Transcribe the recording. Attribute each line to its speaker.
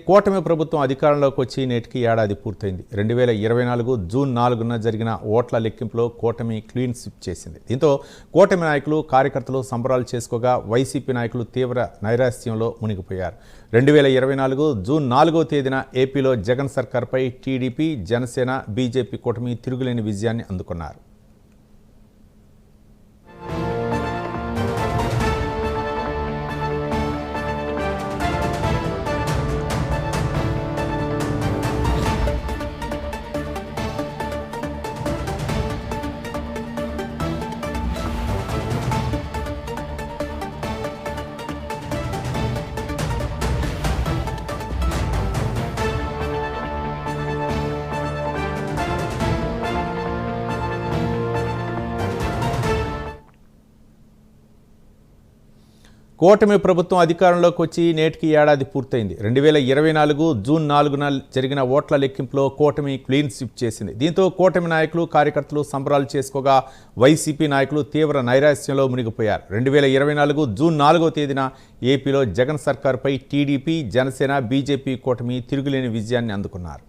Speaker 1: కూటమి ప్రభుత్వం అధికారంలోకి వచ్చి నేటికి ఏడాది పూర్తయింది. 2024 జూన్ 4న జరిగిన ఓట్ల లెక్కింపులో కూటమి క్లీన్ స్వీప్ చేసింది. దీంతో కూటమి నాయకులు కార్యకర్తలు సంబరాలు చేసుకోగా వైసీపీ నాయకులు తీవ్ర నైరాశ్యంలో మునిగిపోయారు. 2024 జూన్ 4వ తేదీన ఏపీలో జగన్ సర్కార్పై టీడీపీ, జనసేన, బీజేపీ కూటమి తిరుగులేని విజయాన్ని అందుకున్నారు. కూటమి ప్రభుత్వం అధికారంలోకి వచ్చి నేటికి ఏడాది పూర్తయింది. 2024 జూన్ 4న జరిగిన ఓట్ల లెక్కింపులో కూటమి క్లీన్ స్వీప్ చేసింది. దీంతో కూటమి నాయకులు కార్యకర్తలు సంబరాలు చేసుకోగా వైసీపీ నాయకులు తీవ్ర నైరాశ్యంలో మునిగిపోయారు. 2024 జూన్ 4వ తేదీన ఏపీలో జగన్ సర్కార్పై టీడీపీ, జనసేన, బీజేపీ కూటమి తిరుగులేని విజయాన్ని అందుకున్నారు.